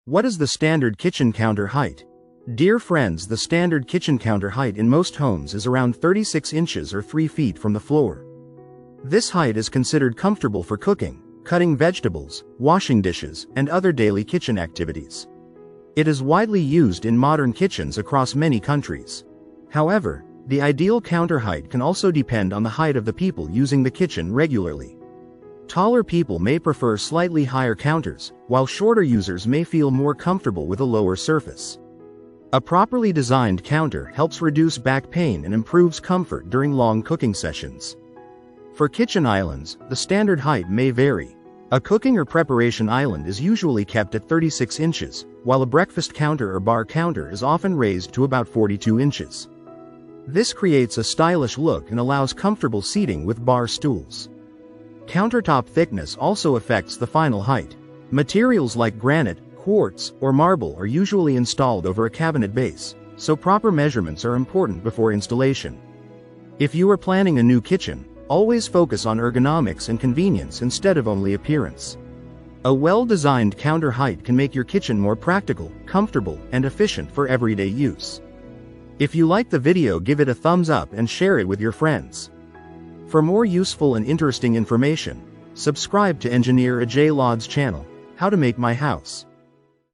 What is the standard kitchen counter height? Dear friends, the standard kitchen counter height in most homes is around 36 inches or 3 feet from the floor. This height is considered comfortable for cooking, cutting vegetables, washing dishes, and other daily kitchen activities. It is widely used in modern kitchens across many countries. However, the ideal counter height can also depend on the height of the people using the kitchen regularly. Taller people may prefer slightly higher counters, while shorter users may feel more comfortable with a lower surface. A properly designed counter helps reduce back pain and improves comfort during long cooking sessions. For kitchen islands, the standard height may vary. A cooking or preparation island is usually kept at 36 inches, while a breakfast counter or bar counter is often raised to about 42 inches. This creates a stylish look and allows comfortable seating with bar stools. Countertop thickness also affects the final height. Materials like granite, quartz, or marble are usually installed over a cabinet base, so proper measurements are important before installation. If you are planning a new kitchen, always focus on ergonomics and convenience instead of only appearance. A well-designed counter height can make your kitchen more practical, comfortable, and efficient for everyday use. If you like the video, give it a thumbs up and share it with your friends. For more useful and interesting information, subscribe to Engineer Ajay Lod's channel, How to Make My House.